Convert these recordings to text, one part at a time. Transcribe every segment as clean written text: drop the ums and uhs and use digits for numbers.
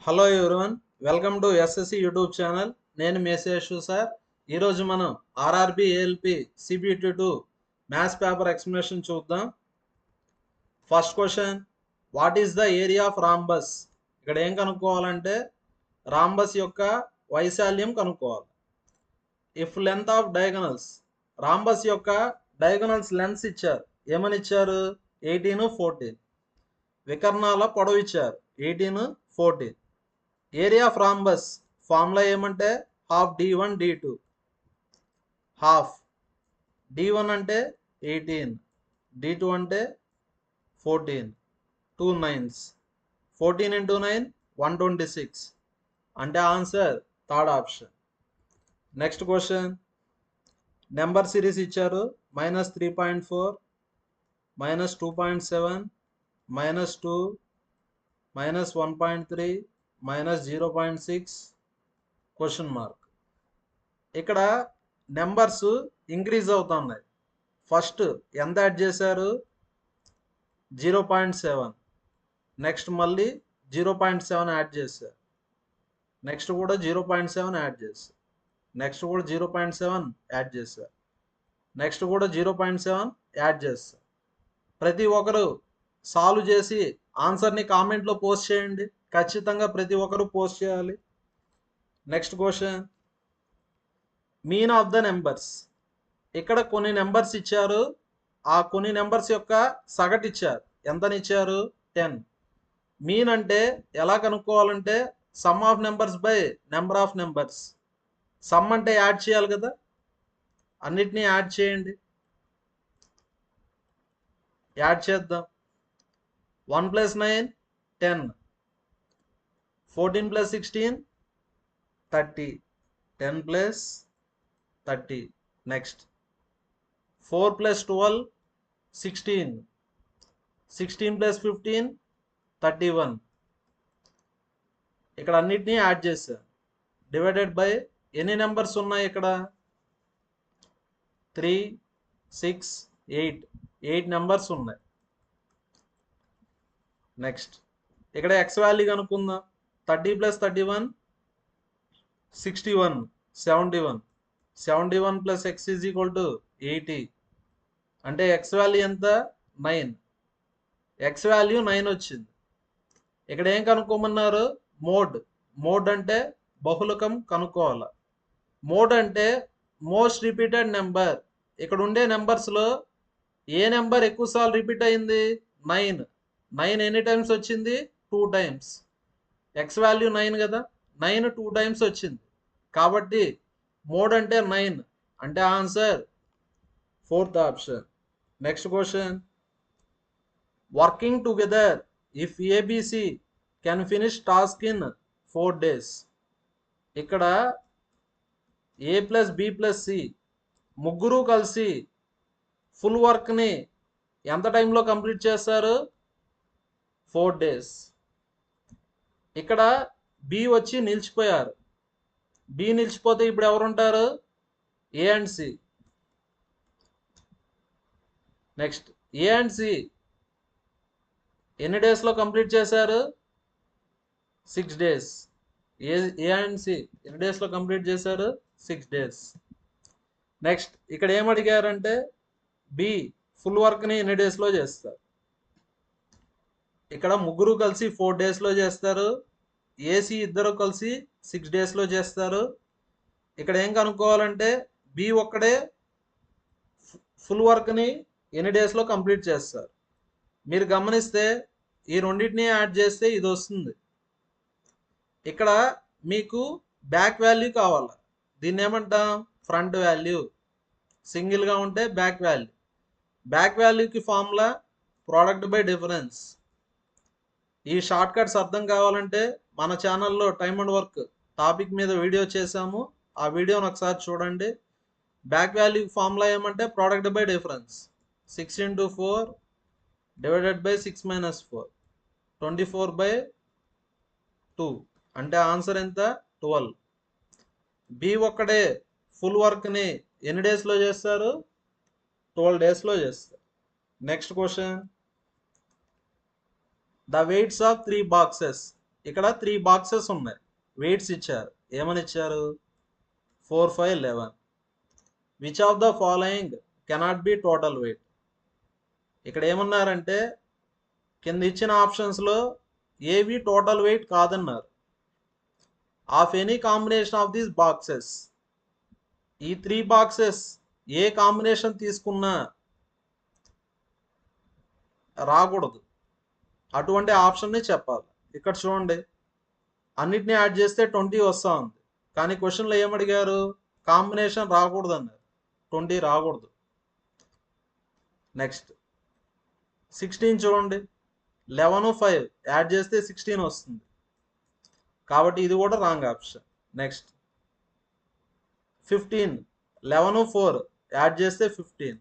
Hello everyone, welcome to SSC YouTube channel. నేను మేసేషు sir. ఈరోజు మనం RRB ALP CBT 2 maths paper explanation చూద్దాం. First question, what is the area of rhombus? ఇక్కడ ఏం కనుక్కోవాలంటే రాంబస్ యొక్క వైశాల్యం కనుక్కోవాలి. If length of diagonals, rhombus యొక్క డయాగనల్స్ లెన్స్ ఇచ్చారు. ఏమని ఇచ్చారు? 18, 14. వికర్ణాల పొడవు ఇచ్చారు 18, 14. ఏరియా ఆఫ్ రాంబస్ ఫార్ములా ఏమంటే half d1 d2. Half d1 అంటే 18, d2 అంటే 14. 2 9s, 14 into 9 126. అంటే answer third option. Next question, number series ఇచ్చారు -3.4, -2.7, -2, -1.3, -0.6, క్వశ్చన్ మార్క్. ఇక్కడ నెంబర్స్ ఇంక్రీజ్ అవుతున్నాయి. ఫస్ట్ ఎంత యాడ్ చేశారు? 0.7. నెక్స్ట్ మళ్ళీ 0.7 యాడ్ చేశారు. నెక్స్ట్ కూడా 0.7 యాడ్ చేశారు. నెక్స్ట్ కూడా 0.7 యాడ్ చేశారు. నెక్స్ట్ కూడా 0.7 యాడ్ చేస్తారు. ప్రతి ఒక్కరు సాల్వ్ చేసి ఆన్సర్ని కామెంట్లో పోస్ట్ చేయండి. ఖచ్చితంగా ప్రతి ఒక్కరు పోస్ట్ చేయాలి. Next question, mean of the numbers. ఇక్కడ కొన్ని నెంబర్స్ ఇచ్చారు. ఆ కొన్ని నెంబర్స్ యొక్క సగటు ఇచ్చారు. ఎంతని ఇచ్చారు? 10. మీన్ అంటే ఎలా కనుక్కోవాలంటే sum of numbers by number of numbers. Sum అంటే యాడ్ చేయాలి కదా, అన్నిటినీ యాడ్ చేయండి. యాడ్ చేద్దాం. 1 + 9 10, 14 + 16 30, 10 + 30. నెక్స్ట్ 4 + 12 16, 16 + 15 31. ఇక్కడ అన్నిటినీ యాడ్ చేశాను. డివైడెడ్ బై ఎన్ని నెంబర్స్ ఉన్నాయి ఇక్కడ? 3, 6, 8 నెంబర్స్ ఉన్నాయి. నెక్స్ట్ ఇక్కడ ఎక్స్ వాల్యూ కనుక్కుందాం. 30 + 31 61, 71. 71 + x = 80. అంటే ఎక్స్ వాల్యూ ఎంత? 9. ఎక్స్ వాల్యూ 9 వచ్చింది. ఇక్కడ ఏం కనుక్కోమన్నారు? మోడ్ అంటే బహుళకం కనుక్కోవాలి. మోడ్ అంటే మోస్ట్ రిపీటెడ్ నెంబర్. ఇక్కడ ఉండే నెంబర్స్లో ఏ నెంబర్ ఎక్కువసార్లు రిపీట్ అయింది? 9. 9 ఎన్ని టైమ్స్ వచ్చింది? 2 టైమ్స్. ఎక్స్ వాల్యూ 9 కదా, 9 2 టైమ్స్ వచ్చింది. కాబట్టి మోడ్ అంటే 9. అంటే answer fourth option. Next question, working together if A B C can finish task in 4 days. ఇక్కడ A plus B plus C ముగ్గురు కలిసి ఫుల్ వర్క్ని ఎంత టైంలో కంప్లీట్ చేస్తారు? 4 days. ఇక్కడ బి వచ్చి నిలిచిపోయారు. బి నిలిచిపోతే ఇప్పుడు ఎవరు ఉంటారు? A and C. Next A and C ఎన్ని డేస్లో కంప్లీట్ చేశారు? 6 days. ఏ అండ్ సి ఎన్ని డేస్లో కంప్లీట్ చేశారు? 6 days. నెక్స్ట్ ఇక్కడ ఏమడిగారంటే బి ఫుల్ వర్క్ని ఎన్ని డేస్లో చేస్తారు? ఇక్కడ ముగ్గురు కలిసి 4 daysలో చేస్తారు. ఏసీ ఇద్దరు కలిసి 6 daysలో చేస్తారు. ఇక్కడ ఏం కనుక్కోవాలంటే బి ఒక్కడే ఫుల్ వర్క్ని ఎన్ని డేస్లో కంప్లీట్ చేస్తారు? మీరు గమనిస్తే ఈ రెండింటిని యాడ్ చేస్తే ఇది వస్తుంది. ఇక్కడ మీకు బ్యాక్ వాల్యూ కావాలి. దీన్ని ఏమంటాం? Front value. సింగిల్గా ఉంటే బ్యాక్ వాల్యూ. బ్యాక్ వాల్యూకి ఫార్ములా ప్రోడక్ట్ బై డిఫరెన్స్. ఈ షార్ట్ కట్స్ అర్థం కావాలంటే మన ఛానల్లో టైమ్ అండ్ వర్క్ టాపిక్ మీద వీడియో చేశాము. ఆ వీడియోని ఒకసారి చూడండి. బ్యాక్ వాల్యూ ఫార్ములా ఏమంటే product by difference. 6 × 4 divided by 6 - 4, 24/2. అంటే ఆన్సర్ ఎంత? 12. బి ఒక్కడే ఫుల్ వర్క్ని ఎన్ని డేస్లో చేస్తారు? 12 daysలో చేస్తారు. Next question, the weights of 3 boxes. ఇక్కడ 3 బాక్సెస్ ఉన్నాయి, వెయిట్స్ ఇచ్చారు. ఏమని ఇచ్చారు? 4, 5, 11. Which of the following cannot be total weight? ఇక్కడ ఏమన్నారంటే కింద ఇచ్చిన ఆప్షన్స్లో ఏవి టోటల్ వెయిట్ కాదన్నారు. Of any combination of these boxes, ఈ 3 బాక్సెస్ ఏ కాంబినేషన్ తీసుకున్నా రాకూడదు, అటువంటి ఆప్షన్ని చెప్పాలి. ఇక్కడ చూడండి, అన్నిటిని యాడ్ చేస్తే 20 వస్తూ ఉంది, కానీ క్వశ్చన్లో ఏమడిగారు? కాంబినేషన్ రాకూడదు అన్నారు, 20 రాకూడదు. నెక్స్ట్ 16 చూడండి, 11, 5 యాడ్ చేస్తే 16 వస్తుంది, కాబట్టి ఇది కూడా రాంగ్ ఆప్షన్. నెక్స్ట్ 15, 11, 4 యాడ్ చేస్తే 15.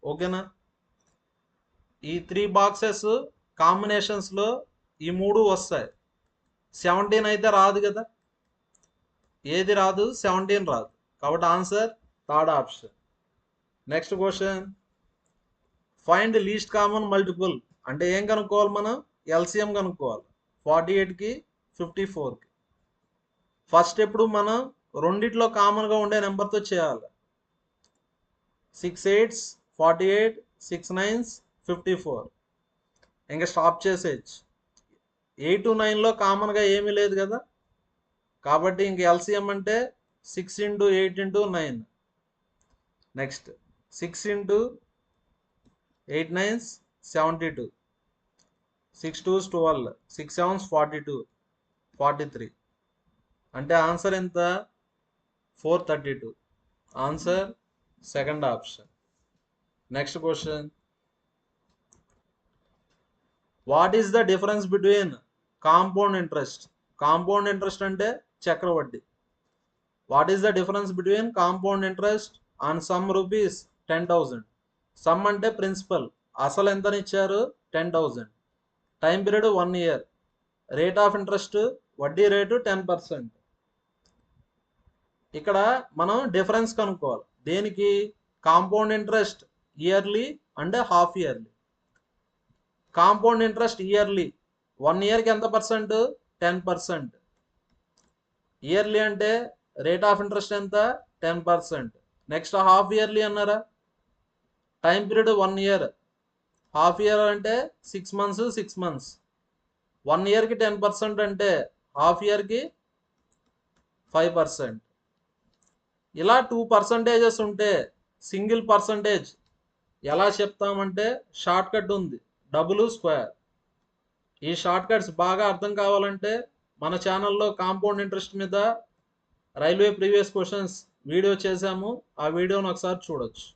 ఓకేనా? ఈ 3 బాక్సెస్ కాంబినేషన్స్లో ఈ 3 వస్తాయి. 17 అయితే రాదు కదా, ఏది రాదు? 17 రాదు, కాబట్టి answer third option. Next question, find least common multiple అంటే ఏం కనుక్కోవాలి? మనం ఎల్సిఎం కనుక్కోవాలి. 48కి 54కి. ఫస్ట్ ఎప్పుడు మనం రెండిట్లో కామన్గా ఉండే నెంబర్తో చేయాలి. 6 8s 48, 6 9s 54. ఇంకా స్టాప్ చేసేయచ్చు. 8 9లో కామన్గా ఏమీ లేదు కదా, కాబట్టి ఇంక ఎల్సిఎం అంటే 6 × 8 × 9. Next 6 × 8 9s 72, 6 2s 12, 6 7s 42, 43. అంటే ఆన్సర్ ఎంత? 432. Answer second option. Next question, what is the difference between compound interest? Compound interest అంటే చక్రవడ్డీ. What is the difference between compound interest on sum rupees 10,000? Sum అంటే principal, అసలు ఎంతని ఇచ్చారు? 10,000. Time period 1 year. Rate of interest, వడ్డీ rate 10%. ఇక్కడ మనం difference కనుక్కోవాలి. దేనికి? కాంపౌండ్ ఇంట్రెస్ట్ ఇయర్లీ అంటే half yearly. Compound interest yearly 1 yearకి ఎంత పర్సెంట్? 10%. ఇయర్లీ అంటే రేట్ ఆఫ్ ఇంట్రెస్ట్ ఎంత? 10%. నెక్స్ట్ హాఫ్ ఇయర్లీ అన్నారా? Time period 1 year. Half year అంటే 6 months 6 months. 1 yearకి 10% అంటే హాఫ్ ఇయర్కి 5%. ఇలా 2% ఉంటే సింగిల్ పర్సంటేజ్ ఎలా చెప్తామంటే షార్ట్ కట్ ఉంది, డబుల్ స్క్వేర్. ఈ షార్ట్ కట్స్ బాగా అర్థం కావాలంటే మన ఛానల్లో కాంపౌండ్ ఇంట్రెస్ట్ మీద రైల్వే ప్రీవియస్ క్వశ్చన్స్ వీడియో చేశాము, ఆ వీడియోని ఒకసారి చూడొచ్చు.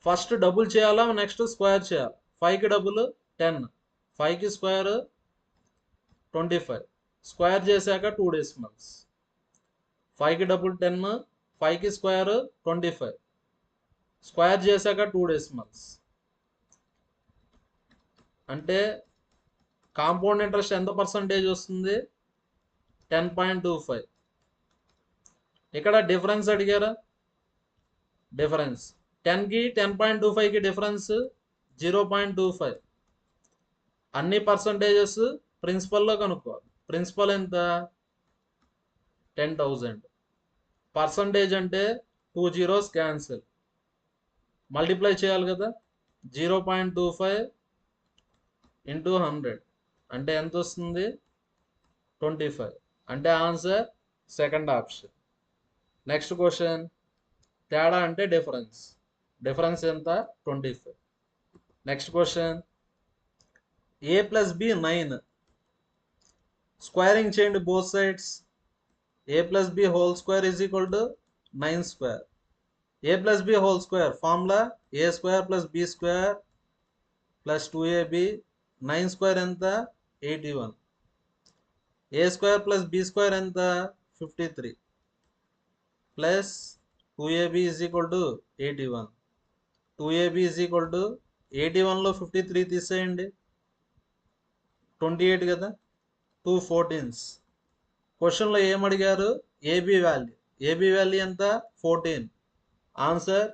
ఫస్ట్ డబుల్ చేయాలా, నెక్స్ట్ స్క్వేర్ చేయాలి. 5కి డబుల్ 10, 5కి స్క్వేర్ 25. స్క్వేర్ చేశాక 2 decimals. 5కి డబుల్ 10, 5కి స్క్వేర్ 25. స్క్వేర్ చేశాక 2 decimals. అంటే కాంపౌండ్ ఇంట్రెస్ట్ ఎంత పర్సంటేజ్ వస్తుంది? 10.25. ఇక్కడ డిఫరెన్స్ అడిగారా? డిఫరెన్స్ 10కి 10.25కి డిఫరెన్స్ 0.25. అన్ని పర్సంటేజెస్ ప్రిన్సిపల్లో కనుక్కోవాలి. ప్రిన్సిపల్ ఎంత? 10,000. పర్సంటేజ్ అంటే 2 zeros క్యాన్సిల్, మల్టిప్లై చేయాలి కదా. 0.25 × 100 అంటే ఎంత వస్తుంది? 25. అంటే answer second option. Next question, తేడా అంటే డిఫరెన్స్. డిఫరెన్స్ ఎంత? 25. Next question, a + b 9. Squaring చేయండి both sides. a + b whole square = 9 square. a + b whole square formula a² + b² + 2ab. 9 square ఎంత? 81. a² + b² ఎంత? 53 ప్లస్ 2ab = 81. 2ab = 81లో 53 తీసేయండి, 28 కదా. 2 14s. క్వశ్చన్లో ఏమడిగారు? AB value. ఏబి వాల్యూ ఎంత? 14. Answer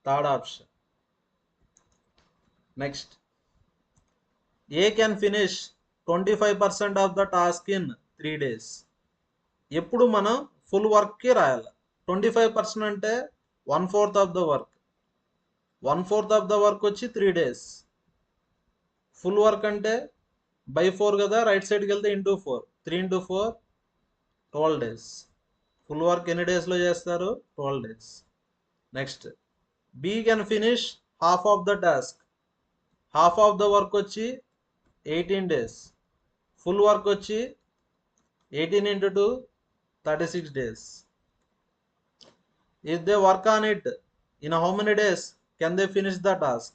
third option. Next, A can finish 25% of the task in 3 days. ఎప్పుడు మనం full వర్క్కి రాయాలి. 25% అంటే 1/4 of the work. 1/4 of the work వచ్చి 3 days. ఫుల్ వర్క్ అంటే బై 4 కదా, రైట్ సైడ్కి వెళ్తే into 4. 3 into 4 12 days. Full work ఎన్ని డేస్లో చేస్తారు? 12 days. Next, B can finish half of the task. Half of the work వచ్చి 18 days. ఫుల్ వర్క్ వచ్చి 18 into 2 36 days. If they work on it in how many days can they finish the task?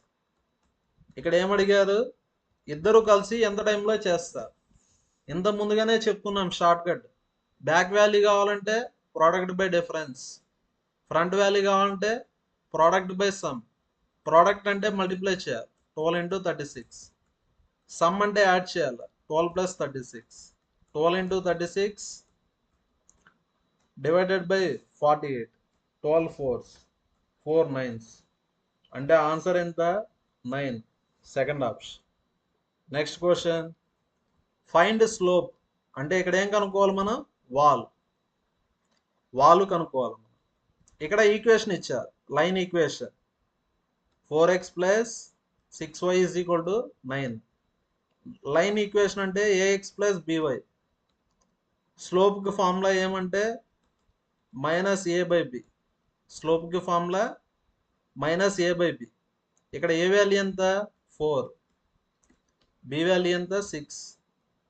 ఇక్కడ ఏమడిగారు? ఇద్దరు కలిసి ఎంత టైంలో చేస్తారు. ఇంత ముందుగానే చెప్పుకున్నాం షార్ట్ కట్. బ్యాక్ వాల్యూ కావాలంటే product by difference, front value కావాలంటే ప్రోడక్ట్ బై సమ్. ప్రోడక్ట్ అంటే మల్టిప్లై చేయాలి 12 into 36. సమ్ అంటే యాడ్ చేయాలి 12 plus 36. 12 into 36 divided by 48. 12 4s 4 9s అంటే ఆన్సర్ ఎంత? 9. Second option. Next question, find slope అంటే ఇక్కడ ఏం కనుక్కోవాలి మనం? వాలు కనుక్కోవాలి మనం. ఇక్కడ ఈక్వేషన్ ఇచ్చారు, line equation. 4x plus 6y is equal to 9. Line equation అంటే ax plus by. స్లోప్కి ఫార్ములా ఏమంటే -a/b. స్లోప్కి ఫార్ములా -a/b. ఇక్కడ ఏ వాల్యూ ఎంత? 4. బి వాల్యూ ఎంత? 6.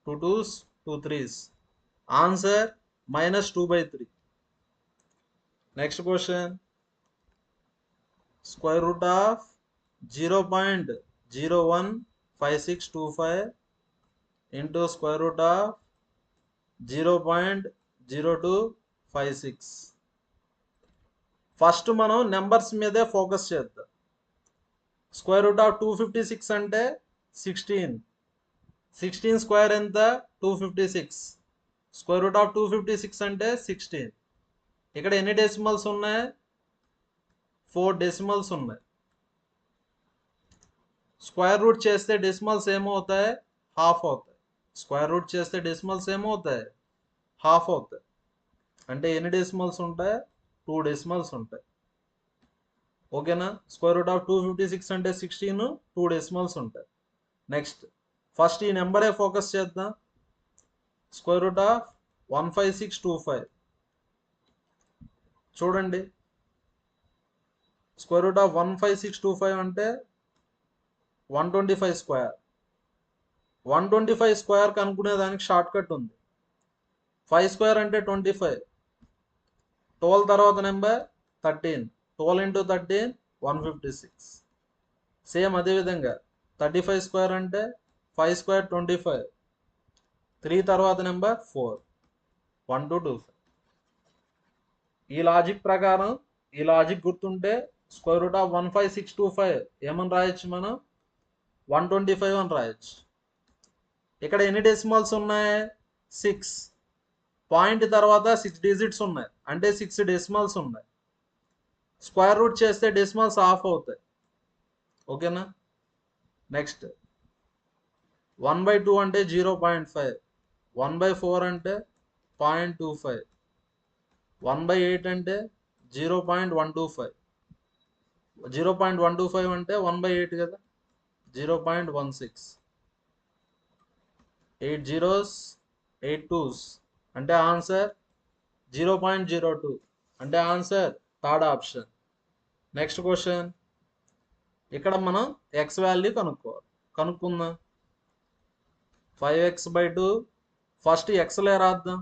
2 2s 2 3s. Answer -2/3. Next question, square root of 0.015625 into square root of 0.0256. First మనం numbers మీదే focus చేద్దాం. స్క్వేర్ రూట్ ఆఫ్ 256 అంటే 16. 16 స్క్వేర్ ఎంత? 256. స్క్వేర్ రూట్ ఆఫ్ 256 అంటే 16. ఇక్కడ ఎన్ని డెసిమల్స్ ఉన్నాయి? 4 డెసిమల్స్ ఉన్నాయి. స్క్వేర్ రూట్ చేస్తే డెసిమల్స్ ఏమవుతాయి? హాఫ్ అవుతాయి. స్క్వేర్ రూట్ చేస్తే డెసిమల్స్ ఏమవుతాయి? హాఫ్ అవుతాయి. అంటే ఎన్ని డెసిమల్స్ ఉంటాయి? 2 డెసిమల్స్ ఉంటాయి. ఓకేనా? స్క్వేర్ రూట్ ఆఫ్ 256 అంటే 16, 2 డెసిమల్స్ ఉంటాయి. నెక్స్ట్, ఫస్ట్ ఈ నెంబరే ఫోకస్ చేద్దాం. Square root of 15625. చూడండి, స్క్వేర్ రూట్ ఆఫ్ 15625 అంటే 125 స్క్వేర్. 125 స్క్వేర్ కనుక్కునే దానికి షార్ట్ కట్ ఉంది. 5 స్క్వేర్ అంటే 25. 12 తర్వాత నెంబర్ 13. 12 into 13 156. సేమ్ అదేవిధంగా 35 స్క్వేర్ అంటే 5 స్క్వేర్ 25. 3 తర్వాత నెంబర్ 4. 1 2 2 5. ఈ లాజిక్ ప్రకారం, ఈ లాజిక్ గుర్తుంటే స్క్వేర్ రూట్ ఆఫ్ 15625 ఏమని రాయొచ్చు మనం? 125 అని రాయొచ్చు. ఇక్కడ ఎన్ని డెసిమల్స్ ఉన్నాయి? 6. పాయింట్ తర్వాత 6 డిజిట్స్ ఉన్నాయి, అంటే 6 డెసిమల్స్ ఉన్నాయి. స్క్వేర్ రూట్ చేస్తే డెసిమల్స్ హాఫ్ అవుతాయి. ఓకేనా? నెక్స్ట్, 1/2 అంటే 0.5. 1/4 అంటే 0.25. 1/8 అంటే 0.125. 0.125 అంటే 1/8 కదా, 0.16. 8 zeros 8 2s అంటే ఆన్సర్ 0.02. అంటే answer third option. Next question, ఇక్కడ మనం ఎక్స్ వాల్యూ కనుక్కుందాం. 5x/2. ఫస్ట్ ఎక్స్లే రాద్దాం.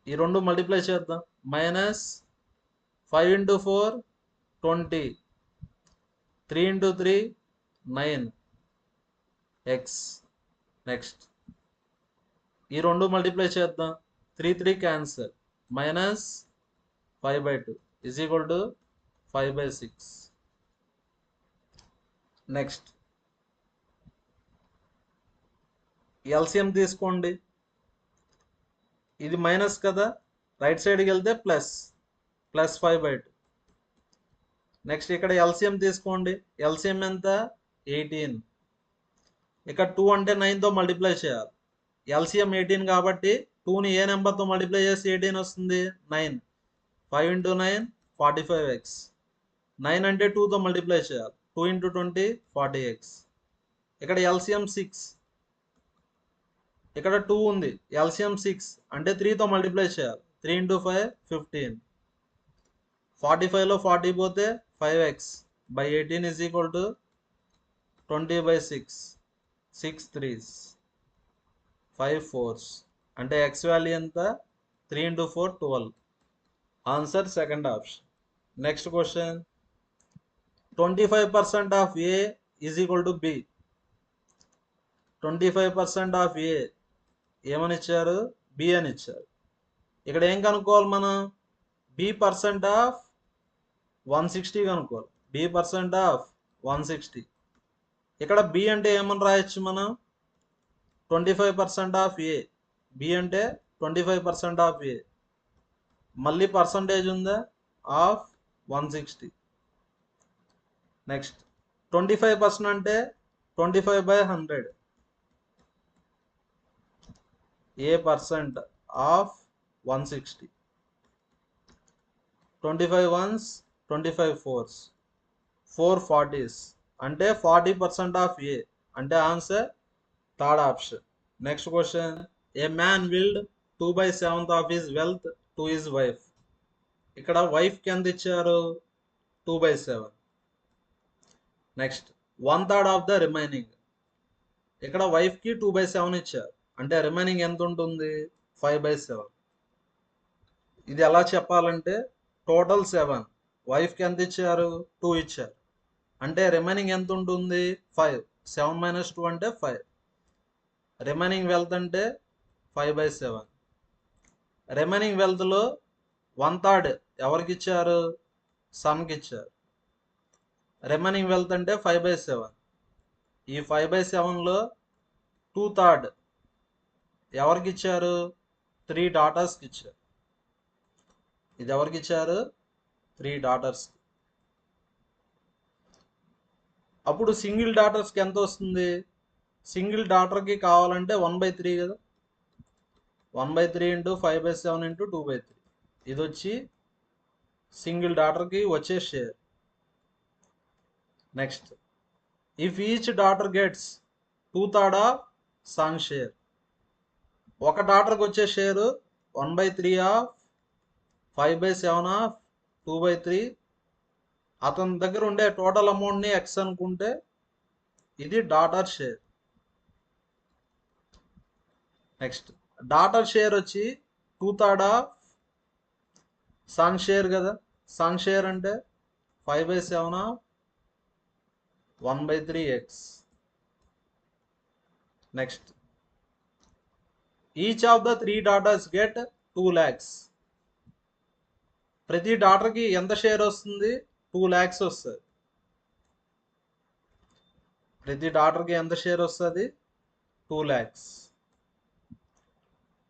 ఈ రెండు మల్టిప్లై చేద్దాం. -5 into 4 20. 3 into 3 9 x. నెక్స్ట్, ఈ రెండు మల్టిప్లై చేద్దాం. 3 3 cancel. -5/2 is equal to 5/6. Next, LCM తీసుకోండి. ఇది మైనస్ కదా, రైట్ సైడ్కి వెళ్తే ప్లస్. +5/2. నెక్స్ట్, ఇక్కడ ఎల్సిఎం తీసుకోండి. ఎల్సిఎం ఎంత? 18. ఇక్కడ 2 అంటే 9తో మల్టిప్లై చేయాలి. ఎల్సిఎం 18 కాబట్టి 2ని ఏ నెంబర్తో మల్టిప్లై చేసి 18 వస్తుంది 9. 5 into 9 45x. 9 అంటే 2తో మల్టిప్లై చేయాలి. 2 into 20 40x. ఇక్కడ ఎల్సిఎం 6. ఇక్కడ 2 ఉంది. ఎల్సిఎం 6 అంటే 3తో మల్టిప్లై చేయాలి. 3 into 5 15. 45లో 40 పోతే 5x by 18 is equal to 20/6. 6 3s 5 4s అంటే x వాల్యూ ఎంత 3 into 4 12. Answer second option. Next question 25% of A is equal to B. 25% of A ఏమని ఇచ్చారు B అని ఇచ్చారు. ఇక్కడ ఏం కనుక్కోవాలి మనం B% ఆఫ్ 160 కనుక్కోవాలి. B% of 160. ఇక్కడ B అంటే ఏమని రాయొచ్చు మనం 25% ఆఫ్ A. B అంటే 25% ఆఫ్ A. మళ్ళీ పర్సంటేజ్ ఉందా ఆఫ్ 160. నెక్స్ట్ 25% అంటే 25/100. A% of 160. 25 ones 25 fours 4 40s అంటే 40% ఆఫ్ A అంటే answer third option. Next question A man wild 2/7 of his wealth to his wife. ఇక్కడ వైఫ్కి ఎంత ఇచ్చారు 2/7. Next 1/3 of the remaining. ఇక్కడ వైఫ్కి 2/7 ఇచ్చారు అంటే రిమైనింగ్ ఎంత ఉంటుంది 5/7. ఇది ఎలా చెప్పాలంటే టోటల్ 7, వైఫ్కి ఎంత ఇచ్చారు 2 ఇచ్చారు అంటే రిమైనింగ్ ఎంత ఉంటుంది 5. 7 - 2 అంటే 5. రిమైనింగ్ వెల్త్ అంటే 5/7. రిమైనింగ్ వెల్త్లో 1/3 ఎవరికి ఇచ్చారు సన్కి ఇచ్చారు. రిమైనింగ్ వెల్త్ అంటే 5/7. ఈ 5/7లో 2/3 ఎవరికి ఇచ్చారు 3 డాటర్స్కి ఇచ్చారు. ఇది ఎవరికి ఇచ్చారు 3 డాటర్స్. అప్పుడు సింగిల్ డాటర్స్కి ఎంత వస్తుంది సింగిల్ డాటర్కి కావాలంటే 1/3 కదా. 1/3 into 5/7 into 2/3. ఇది వచ్చి సింగిల్ డాటర్కి వచ్చే share. Next if each daughter gets 2/3 of son share. ఒక డాటర్కి వచ్చే షేరు 1/3 ఆఫ్ 5/7 ఆఫ్ 2/3. అతని దగ్గర ఉండే టోటల్ అమౌంట్ని ఎక్స్ అనుకుంటే ఇది daughter share. Next daughter share వచ్చి 2/3 ఆఫ్ సన్ షేర్ కదా. సన్ షేర్ అంటే 5/7 of 1/3x. Next each of the 3 daughters get 2 lakhs. ప్రతి డాటర్కి ఎంత షేర్ వస్తుంది 2 lakhs వస్తుంది. ప్రతి డాటర్కి ఎంత షేర్ వస్తుంది 2 lakhs.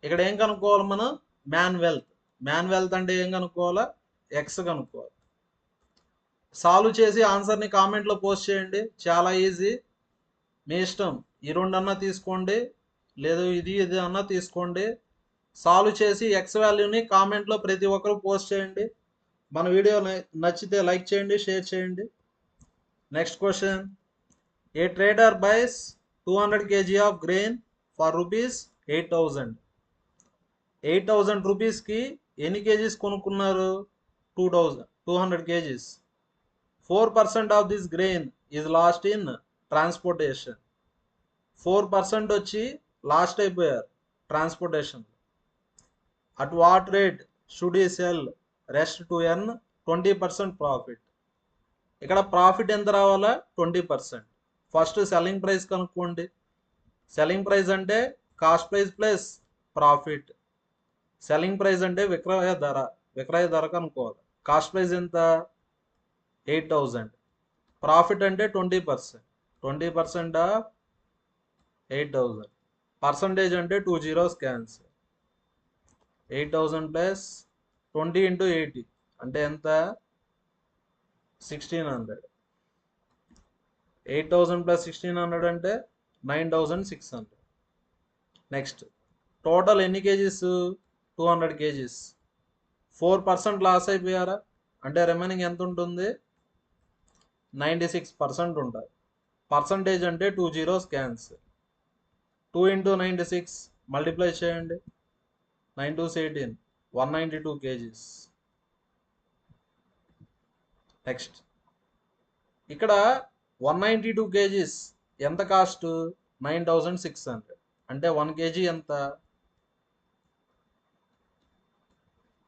ఇక్కడ ఏం కనుక్కోవాలి మనం మ్యాన్ వెల్త్. మ్యాన్ వెల్త్ అంటే ఏం కనుక్కోవాలా ఎక్స్ కనుక్కోవాలి. సాల్వ్ చేసి ఆన్సర్ని కామెంట్లో పోస్ట్ చేయండి. చాలా ఈజీ, మీ ఇష్టం. ఈ 2 అన్నా తీసుకోండి లేదు ఇది అన్నా తీసుకోండి. సాల్వ్ చేసి ఎక్స్ వాల్యూని కామెంట్లో ప్రతి ఒక్కరు పోస్ట్ చేయండి. మన వీడియో నచ్చితే లైక్ చేయండి, షేర్ చేయండి. Next question a trader buys 200 kg of grain for ₹8,000. 8,000 రూపీస్కి ఎన్ని కేజీస్ కొనుక్కున్నారు 200 kgs. 4% of this grain is lost in transportation. 4% వచ్చి లాస్ట్ అయిపోయారు transportation. At what rate should he sell rest to earn 20% profit. ఇక్కడ profit ఎంత రావాలా 20%. First selling price కనుక్కోండి. Selling price అంటే cost price plus profit. Selling price అంటే విక్రయ ధర కనుక్కోవాలి. కాస్ట్ ప్రైస్ ఎంత 8,000. ప్రాఫిట్ అంటే 20%. 20% ఆఫ్ 8,000. పర్సంటేజ్ అంటే 2 zeros క్యాన్సర్. 8,000 ప్లస్ 20 into 80 అంటే ఎంత 1,600. 8,000 ప్లస్ 1,600 అంటే 9600. నెక్స్ట్ టోటల్ ఎన్ని కేజీస్? 200 కేజీస్. 4% లాస్ అయిపోయారా? అంటే రిమైనింగ్ ఎంత ఉంటుంది? 96% ఉంటుంది. పర్సంటేజ్ అంటే 2 zeros క్యాన్సిల్. 2 into 96 మల్టిప్లై చేయండి. 9 2s 18, 192 కేజీస్. నెక్స్ట్ ఇక్కడ 192 కేజీస్ ఎంత కాస్ట్? 9600. అంటే 1 కేజీ ఎంత?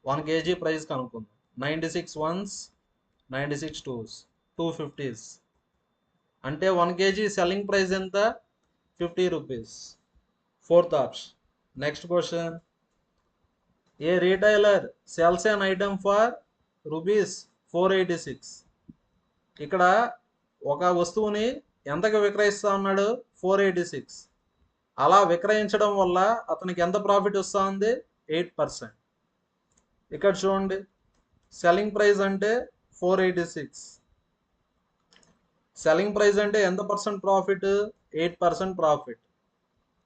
1 కేజీ ప్రైస్ కనుక్కుందాం. 96 ones, 96 twos, 250s. అంటే 1 కేజీ సెల్లింగ్ ప్రైస్ ఎంత? 50 rupees. Fourth option. Next question. A retailer cells an item for rupees 486. ఇక్కడ ఒక వస్తువుని ఎంతకు విక్రయిస్తా ఉన్నాడు? 486. అలా విక్రయించడం వల్ల అతనికి ఎంత ప్రాఫిట్ వస్తూ ఉంది? 8%. ఇక్కడ చూడండి, సెల్లింగ్ ప్రైస్ అంటే 486. సెల్లింగ్ ప్రైస్ అంటే ఎంత percent profit? 8% profit.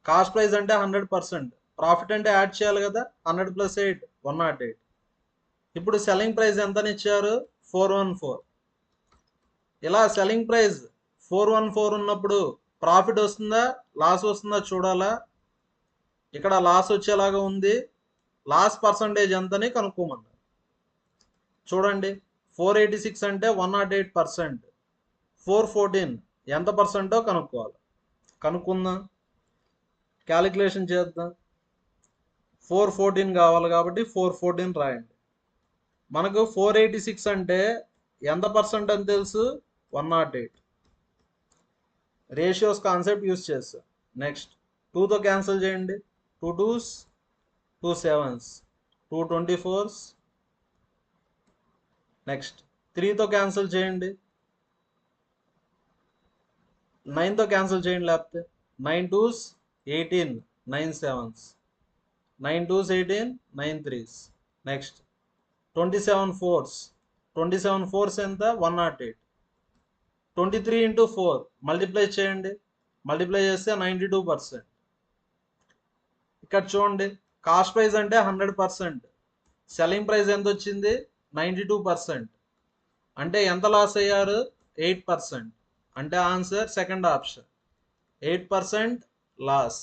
Cost price అంటే 100%. ప్రాఫిట్ అంటే యాడ్ చేయాలి కదా, 100 + 8 108. ఇప్పుడు సెల్లింగ్ ప్రైస్ ఎంతని ఇచ్చారు? 414. ఇలా సెల్లింగ్ ప్రైస్ 414 ఉన్నప్పుడు ప్రాఫిట్ వస్తుందా లాస్ వస్తుందా చూడాలా. ఇక్కడ లాస్ వచ్చేలాగా ఉంది. లాస్ పర్సంటేజ్ ఎంతని కనుక్కోమన్నారు. చూడండి, 486 అంటే 108%. 414 ఎంత పర్సెంటో కనుక్కోవాలి. కనుక్కుందాం, క్యాలిక్యులేషన్ చేద్దాం. 414 కావాలి కాబట్టి 414 రాయండి. మనకు 486 అంటే ఎంత పర్సెంట్ అని తెలుసు? 108. రేషియోస్ కాన్సెప్ట్ యూస్ చేస్తాం. నెక్స్ట్ 2తో క్యాన్సిల్ చేయండి. 2 2s, 2 7s, 2 24s. Next 3తో cancel చేయండి. 9తో క్యాన్సిల్ చేయండి. లేకపోతే 9 2s 18, 9 7s, 9 2s 18, 9 3s. Next 27 4s. 27 4s ఎంత? 108. 23 into 4 మల్టిప్లై చేయండి. మల్టిప్లై చేస్తే 92%. ఇక్కడ చూడండి, కాస్ట్ ప్రైస్ అంటే 100%. సెల్లింగ్ ప్రైస్ ఎంత వచ్చింది? 92%. అంటే ఎంత లాస్ అయ్యారు? 8%. అంటే answer second option, 8% loss.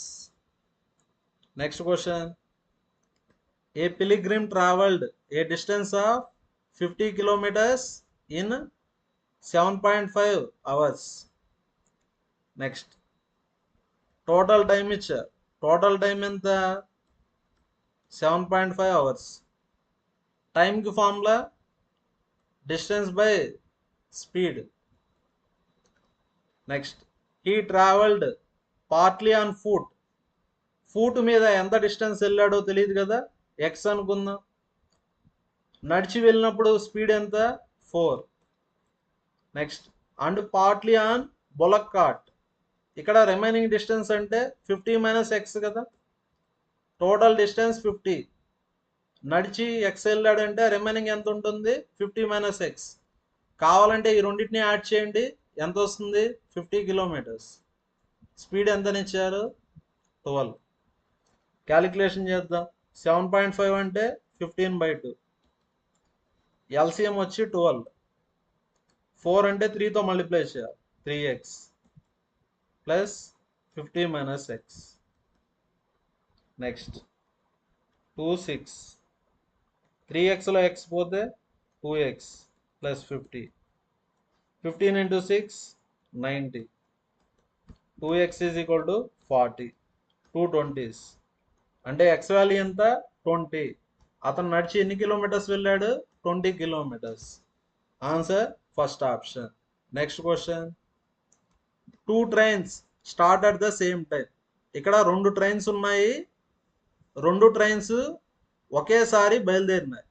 Next question. A pilgrim travelled a distance of 50 kilometers in 7.5 hours. Next total time ఇచ్చారు. టోటల్ టైం ఎంత? 7.5 hours. టైంకి formula distance by speed. Next he travelled partly on foot. Foot మీద ఎంత distance వెళ్ళాడో తెలియదు కదా, X అనుకుందాం. నడిచి వెళ్ళినప్పుడు స్పీడ్ ఎంత? 4. Next and partly on bullock cart. ఇక్కడ రిమైనింగ్ డిస్టెన్స్ అంటే 50 - x కదా. Total distance 50. నడిచి ఎక్స్ వెళ్ళాడంటే రిమైనింగ్ ఎంత ఉంటుంది? 50 - x. కావాలంటే ఈ రెండింటిని యాడ్ చేయండి. ఎంత వస్తుంది? 50 kilometers. స్పీడ్ ఎంతనిచ్చారు? 12. క్యాలిక్యులేషన్ చేద్దాం. 7.5 అంటే 15/2. ఎల్సిఎం వచ్చి 12. 4 అంటే 3తో మల్టిప్లై చేయాలి. 3x plus 50 - x. Next 2 6. 3xలో x పోతే 2x plus 50. 15 into 6 90. 2x is equal to 40. 2 20s. అంటే x వాల్యూ ఎంత? 20. అతను నడిచి ఎన్ని కిలోమీటర్స్ వెళ్ళాడు? 20 kilometers. Answer first option. Next question. 2 trains start at the same time. ఇక్కడ 2 ట్రైన్స్ ఉన్నాయి. 2 ట్రైన్స్ ఒకేసారి బయలుదేరినాయి.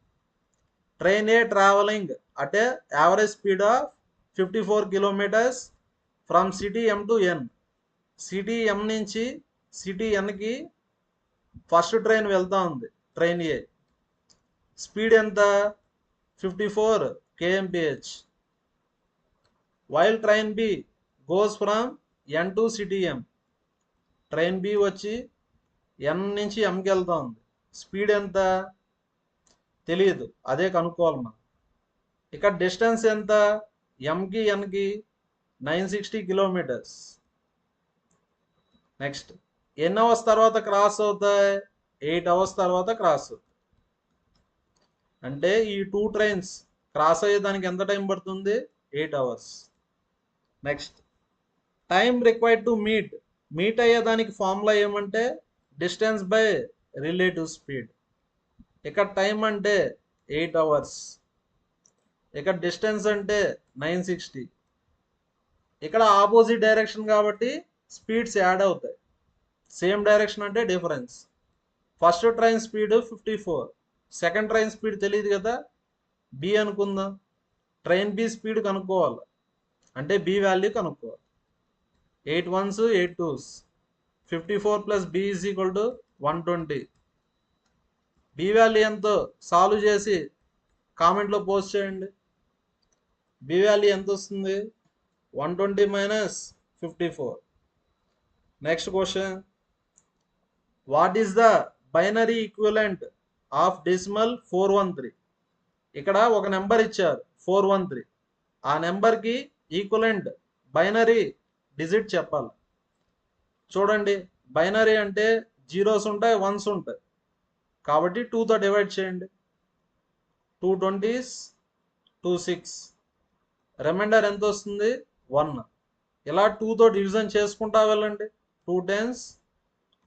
Train A travelling at a average speed of 54 kilometers from city M to N. City M నుంచి city ఎన్కి first train వెళ్తా ఉంది. Train ఏ speed ఎంత? 54 kmph. While train B goes from N to city M. Train B వచ్చి N నుంచి ఎంకి వెళ్తా ఉంది. Speed ఎంత తెలియదు, అదే కనుక్కోవాలి మనం. ఇక్కడ డిస్టెన్స్ ఎంత ఎంకి ఎన్కి 960 కిలోమీటర్స్. నెక్స్ట్ ఎన్ని అవర్స్ తర్వాత క్రాస్ అవుతాయి? 8 అవర్స్ తర్వాత క్రాస్ అవుతాయి. అంటే ఈ 2 ట్రైన్స్ క్రాస్ అయ్యేదానికి ఎంత టైం పడుతుంది? 8 hours. Next time required to meet అయ్యేదానికి ఫార్ములా ఏమంటే డిస్టెన్స్ బై రిలేటివ్ స్పీడ్. ఇక్కడ టైం అంటే 8 అవర్స్, ఇక్కడ డిస్టెన్స్ అంటే 960. ఇక్కడ ఆపోజిట్ డైరెక్షన్ కాబట్టి స్పీడ్స్ యాడ్ అవుతాయి. సేమ్ డైరెక్షన్ అంటే difference. First train speed 54, second train speed తెలియదు కదా, బి అనుకుందాం. ట్రైన్ బి స్పీడ్ కనుక్కోవాలి అంటే బి వాల్యూ కనుక్కోవాలి. 8 1s 8 2s, 54 plus B is equal to 120. B value ఎంతో సాల్వ్ చేసి కామెంట్లో పోస్ట్ చేయండి. బి వాల్యూ ఎంత వస్తుంది? 120 minus 54. Next question, what is the binary equivalent of decimal 413? ఇక్కడ ఒక నెంబర్ ఇచ్చారు 413, ఆ నెంబర్కి ఈక్వలెంట్ బైనరీ డిజిట్ చెప్పాలి. చూడండి, బైనరీ అంటే జీరోస్ ఉంటాయి, వన్స్ ఉంటాయి, కాబట్టి 2తో డివైడ్ చేయండి. 2 20s 2 6, రిమైండర్ ఎంత వస్తుంది? 1. ఇలా 2తో డివిజన్ చేసుకుంటా వెళ్ళండి. 2 10s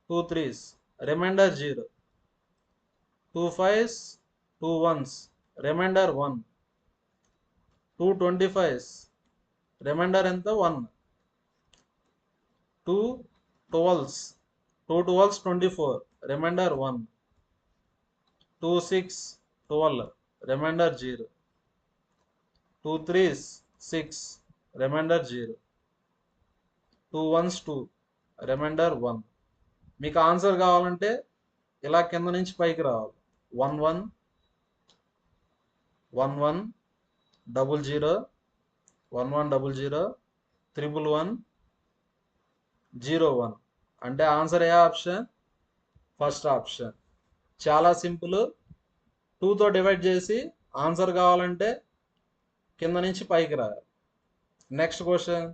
2 3s, reminder 0. 2 5s 2 1s, reminder 1. 2 25s, reminder ఎంత? 1. 2 12s 24, reminder 1. 2 6 12, reminder 0. 2 3s 6, reminder 0. 2 1s 2, reminder 1. మీకు ఆన్సర్ కావాలంటే ఇలా కింద నుంచి పైకి రావాలి. 1 1 1 1 0 0 1 1 0 0 1 1 0 1. అంటే ఆన్సర్ ఏ ఆప్షన్? First option. చాలా సింపుల్. 2తో డివైడ్ చేసి ఆన్సర్ కావాలంటే కింద నుంచి పైకి రావాలి. Next question,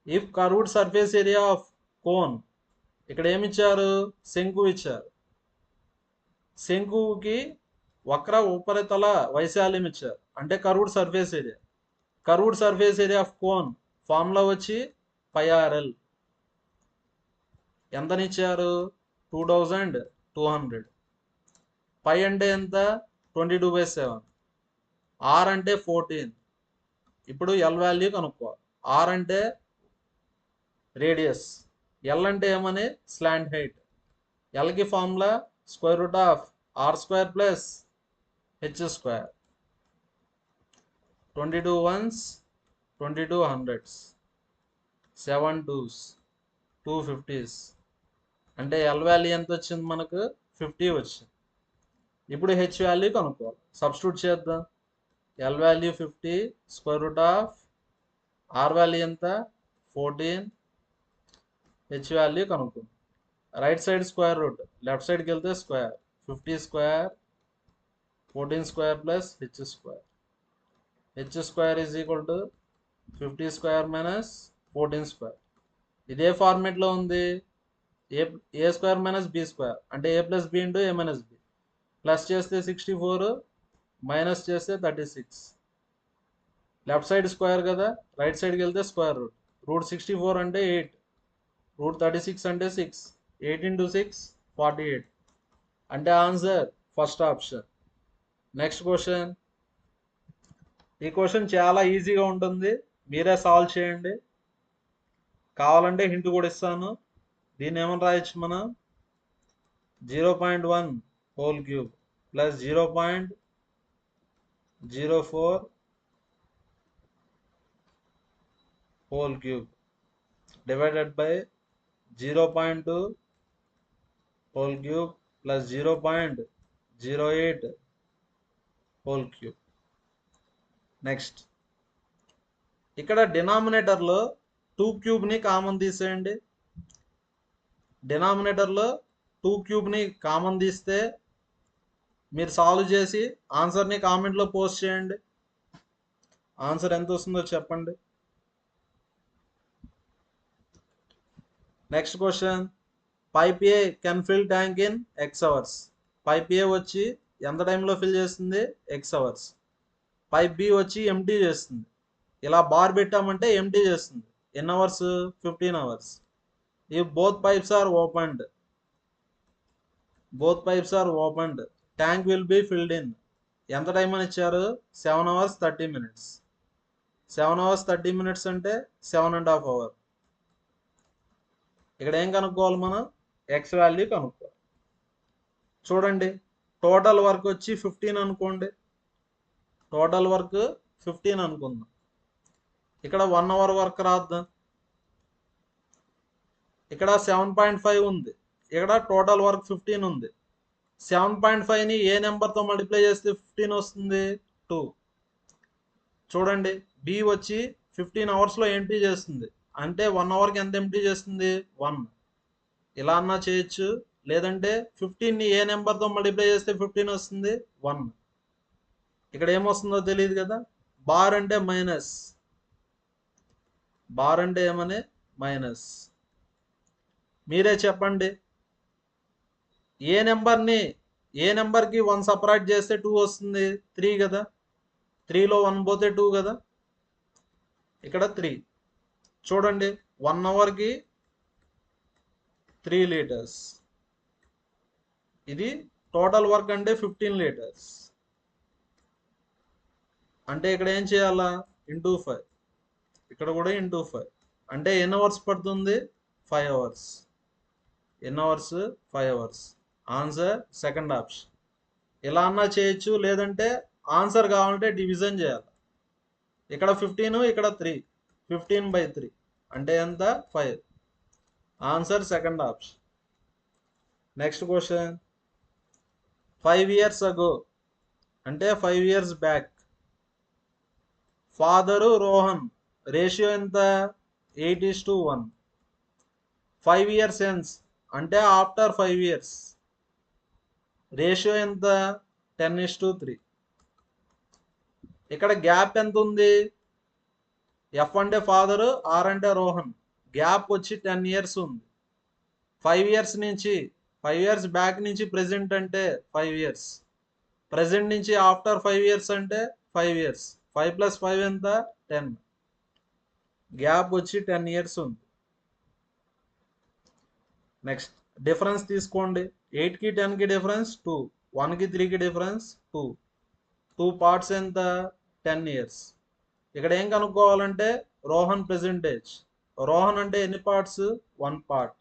if curved surface area of cone, ఇక్కడ ఏమి ఇచ్చారు? శంకు ఇచ్చారు. శంకుకి వక్ర ఉపరితల వైశాల్యం ఇచ్చారు, అంటే curved surface area. Curved surface area of cone formula వచ్చి πRL. ఎంతనిచ్చారు? 2200. పై అంటే ఎంత? 22/7. ఆర్ అంటే 14. ఇప్పుడు ఎల్ వాల్యూ కనుక్కోవాలి. ఆర్ అంటే రేడియస్, ఎల్ అంటే ఏమని? Slant height. ఎల్కి formula √r² plus h². 22 1s 22 100s, 7 2s 2 50s, అంటే ఎల్ వాల్యూ ఎంత వచ్చింది మనకు? 50 వచ్చింది. ఇప్పుడు హెచ్ వాల్యూ కనుక్కోవాలి. సబ్స్టిట్యూట్ చేద్దాం. ఎల్ వాల్యూ 50, √r వాల్యూ ఎంత? 14, హెచ్ వాల్యూ కనుక్కుందాం. Right side square root, left సైడ్కి వెళ్తే square. 50² 14² plus h². h² is equal to 50² minus 14². ఇదే ఫార్మేట్లో ఉంది. a² మైనస్ b², అంటే a plus b into a minus b. Plus చేస్తే 64, minus చేస్తే 36. Left side square కదా, రైట్ సైడ్కి వెళ్తే స్క్వేర్ రూట్. √64 అంటే 8, √36 అంటే 6. 8 into 6 48, అంటే answer first option. Next question, ఈ క్వశ్చన్ చాలా ఈజీగా ఉంటుంది, మీరే సాల్వ్ చేయండి. కావాలంటే హింట్ కూడా ఇస్తాను. దీన్ని ఏమని రాయొచ్చు మనం? 0.1 whole cube plus 0.04 whole cube divided by 0.2 whole cube plus 0.08 whole cube. Next ఇక్కడ డినామినేటర్లో 2 క్యూబ్ని కామన్ తీసేయండి. డినామినేటర్లో 2 క్యూబ్ని కామన్ తీస్తే మీరు సాల్వ్ చేసి ఆన్సర్ని కామెంట్లో పోస్ట్ చేయండి. ఆన్సర్ ఎంత వస్తుందో చెప్పండి. Next question, pipe A can fill tank in x hours. Pipe A వచ్చి ఎంత టైంలో ఫిల్ చేస్తుంది? X hours. పైప్ బి వచ్చి ఎంటీ చేస్తుంది. ఇలా బార్ పెట్టామంటే ఎంటీ చేస్తుంది. ఎన్ని hours? 15 hours. If both pipes are opened, tank will be filled in. ఎంత టైం అని ఇచ్చారు? 7 అవర్స్ 30 minutes. 7 అవర్స్ 30 minutes అంటే 7.5 hours. ఇక్కడ ఏం కనుక్కోవాలి మనం? ఎక్స్ వాల్యూ కనుక్కోవాలి. చూడండి, టోటల్ వర్క్ వచ్చి 15 అనుకోండి. టోటల్ వర్క్ 15 అనుకుందాం. ఇక్కడ 1 hour వర్క్ రాద్దాం. ఇక్కడ 7.5 ఉంది. ఇక్కడ టోటల్ వర్క్ 15 ఉంది. 7.5ని ఏ నెంబర్తో మల్టిప్లై చేస్తే 15 వస్తుంది? 2. చూడండి, బి వచ్చి 15 అవర్స్లో ఎంటీ చేస్తుంది. అంటే 1 అవర్కి ఎంత ఎంటీ చేస్తుంది? 1. ఇలా అన్నా చేయొచ్చు. లేదంటే 15ని ఏ నెంబర్తో మల్టిప్లై చేస్తే 15 వస్తుంది? 1. ఇక్కడ ఏమొస్తుందో తెలియదు కదా. బార్ అంటే మైనస్. బార్ అంటే ఏమని? మైనస్. మీరే చెప్పండి. ఏ నెంబర్కి 1 సపరేట్ చేస్తే 2 వస్తుంది? 3 కదా. 3లో 1 పోతే 2 కదా. ఇక్కడ 3. చూడండి, 1 అవర్కి 3 liters. ఇది టోటల్ వర్క్ అంటే 15 liters. అంటే ఇక్కడ ఏం చేయాలా? ఇంటూ 5. ఇక్కడ కూడా ఇంటూ 5. అంటే ఎన్ని అవర్స్ పడుతుంది? 5 hours. ఎన్ని hours? 5 hours. Answer second option. ఇలా అన్నా చేయొచ్చు. లేదంటే ఆన్సర్ కావాలంటే డివిజన్ చేయాలి. ఇక్కడ 15, ఇక్కడ 3. 15/3 అంటే ఎంత? 5. Answer second option. Next question, 5 years ago అంటే 5 years back father Rohan ratio ఎంత? 8:1. 5 years hence అంటే ఆఫ్టర్ 5 years రేషియో ఎంత? 10:3. ఇక్కడ గ్యాప్ ఎంత ఉంది? ఎఫ్ అంటే ఫాదరు, ఆర్ అంటే రోహన్. గ్యాప్ వచ్చి 10 years ఉంది. 5 years బ్యాక్ నుంచి ప్రెజెంట్ అంటే 5 years. ప్రెజెంట్ నుంచి ఆఫ్టర్ 5 years అంటే 5 years. 5 + 5 ఎంత? 10. గ్యాప్ వచ్చి 10 years ఉంది. నెక్స్ట్ డిఫరెన్స్ తీసుకోండి. 8కి 10కి డిఫరెన్స్ 2. 1కి 3కి డిఫరెన్స్ 2. 2 పార్ట్స్ ఎంత? 10 years. ఇక్కడ ఏం కనుక్కోవాలంటే రోహన్ ప్రెజెంటేజ్. రోహన్ అంటే ఎన్ని పార్ట్స్? 1 part.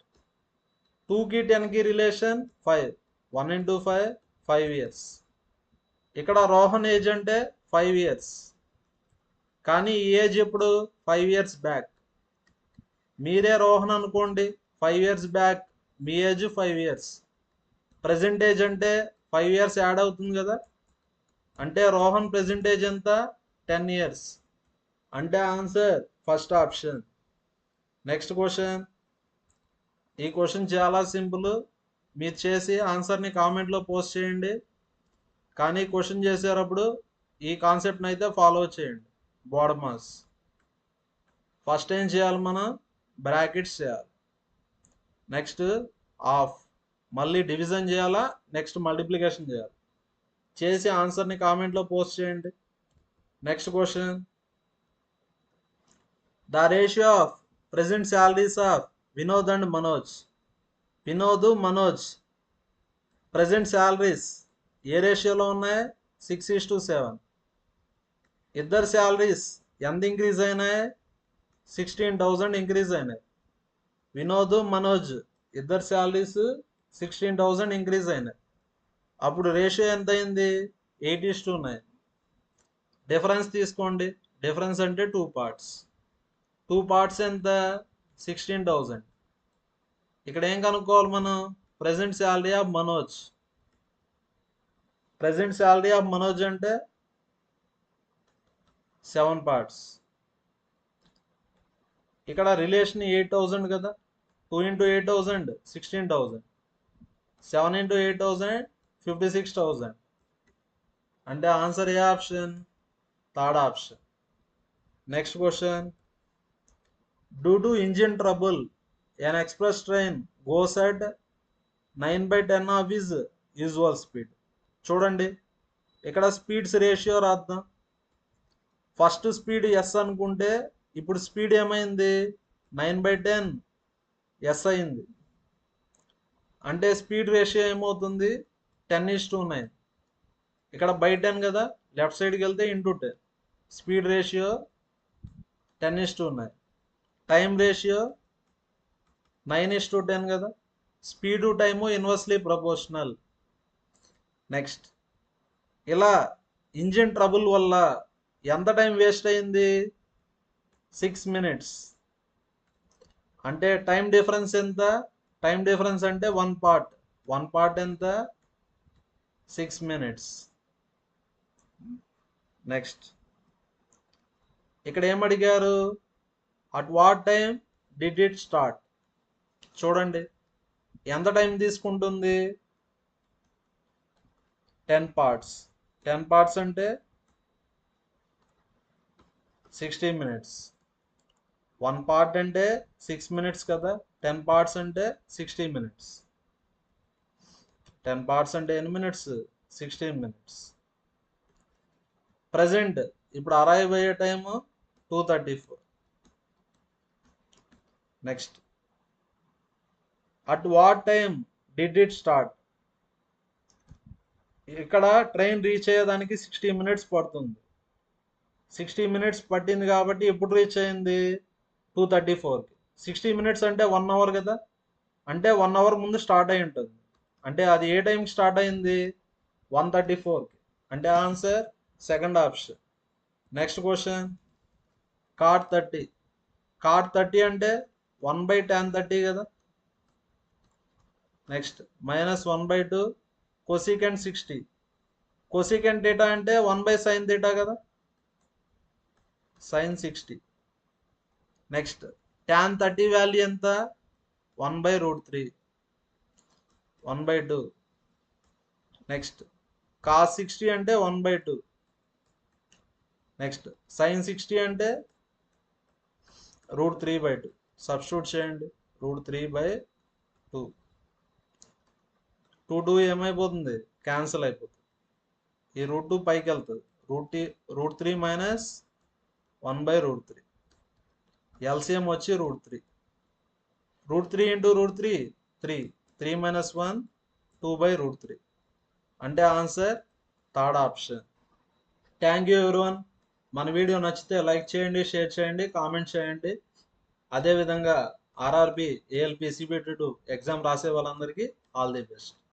2కి 10కి రిలేషన్ 5. 1 × 5 5 years. ఇక్కడ రోహన్ ఏజ్ అంటే 5 years. కానీ ఈ ఏజ్ ఎప్పుడు? 5 years బ్యాక్. మీరే రోహన్ అనుకోండి. 5 years బ్యాక్ మీ ఏజ్ 5 years. ప్రెజెంటేజ్ అంటే 5 years యాడ్ అవుతుంది కదా. అంటే రోహన్ ప్రెజెంటేజ్ ఎంత? 10 years. అంటే answer first option. Next question, ఈ క్వశ్చన్ చాలా సింపుల్. మీరు చేసి ఆన్సర్ని కామెంట్లో పోస్ట్ చేయండి. కానీ క్వశ్చన్ చేసేటప్పుడు ఈ కాన్సెప్ట్ని అయితే ఫాలో చేయండి. బోర్డమాస్ ఫస్ట్ ఏం చేయాలి? మనం బ్రాకెట్స్ చేయాలి. నెక్స్ట్ ఆఫ్, మళ్ళీ డివిజన్ చేయాలా, నెక్స్ట్ మల్టిప్లికేషన్ చేయాలి. చేసి ఆన్సర్ని కామెంట్లో పోస్ట్ చేయండి. Next question, the ratio of present salaries of Vinod and Manoj. Vinod, Manoj present salaries ఏ రేషియోలో ఉన్నాయి? 6:7. ఇద్దరు శాలరీస్ ఎంత ఇంక్రీజ్ అయినాయి? 16,000 ఇంక్రీజ్ అయినాయి. వినోద్, మనోజ్ ఇద్దరు శాలరీస్ 16,000 ఇంక్రీజ్ అయినాయి. అప్పుడు రేషియో ఎంత అయింది? 8:9. డిఫరెన్స్ తీసుకోండి. డిఫరెన్స్ అంటే 2 parts. 2 parts ఎంత? 16,000. ఇక్కడ ఏం కనుక్కోవాలి మనం? Present salary of Manoj. Present salary of Manoj అంటే 7 parts. ఇక్కడ రిలేషన్ 8,000 కదా. 2 into 8,000 16,000, 7 into 8,000 56,000. అంటే answer A option? Third option. Next question. Due to engine trouble an express train goes at 9/10 of his usual speed. చూడండి, ఇక్కడ స్పీడ్స్ రేషియో రాద్దాం. First speed yes అనుకుంటే ఇప్పుడు speed ఏమైంది? 9/10 ఎస్ అయింది. అంటే స్పీడ్ రేషియో ఏమవుతుంది? 10:9. ఇక్కడ బై 10 కదా, లెఫ్ట్ సైడ్కి వెళ్తే into 10. Speed ratio 10:9. Time ratio 9:10 కదా. Speed time inversely proportional. Next, ఇలా ఇంజిన్ ట్రబుల్ వల్ల ఎంత టైం వేస్ట్ అయింది? 6 minutes. అంటే టైం డిఫరెన్స్ ఎంత? టైం డిఫరెన్స్ అంటే 1 part. 1 part ఎంత? 6 minutes. నెక్స్ట్, ఇక్కడ ఏమడిగారు? At what time did it start? చూడండి, ఎంత టైం తీసుకుంటుంది? 10 parts. 10 parts అంటే 60 minutes. 1 part అంటే 6 minutes కదా. 10 parts అంటే 60 minutes. 10 parts అంటే ఎన్ని minutes? 16 minutes. ప్రజెంట్ ఇప్పుడు అరైవ్ అయ్యే time 2:34. Next, at what time did it start? ఇక్కడ ట్రైన్ రీచ్ అయ్యేదానికి 60 minutes పడుతుంది. 60 minutes పట్టింది కాబట్టి ఎప్పుడు రీచ్ అయింది? 2:34కి. 60 minutes అంటే 1 hour కదా. అంటే 1 hour ముందు స్టార్ట్ అయి ఉంటుంది. అంటే అది ఏ టైంకి స్టార్ట్ అయింది? 1:34కి. అంటే answer second option. Next question. cot 30. cot 30 అంటే 1/tan30 కదా. Next, -1/2 cosecant 60. cosecant theta అంటే 1/sin theta కదా. sin 60. నెక్స్ట్, tan 30 వాల్యూ ఎంత? 1/√3. 1/2. నెక్స్ట్, cos 60 అంటే 1/2. నెక్స్ట్, sin 60 అంటే √3/2. సబ్స్టిట్యూట్ చేయండి. √3/2. 2 ఏమైపోతుంది? క్యాన్సిల్ అయిపోతుంది. ఈ √2 పైకి వెళ్తుంది. √3 మైనస్ 1/√3. ఎల్సిఎం వచ్చి √3. √3 ఇంటూ √3 3. 3 - 1 2/√3. అంటే answer third option. Thank you everyone. మన వీడియో నచ్చితే లైక్ చేయండి, షేర్ చేయండి, కామెంట్ చేయండి. అదేవిధంగా ఆర్ఆర్బి, ఏఎల్పి, సిబిటి 2 ఎగ్జామ్ రాసే వాళ్ళందరికీ ఆల్ ది బెస్ట్.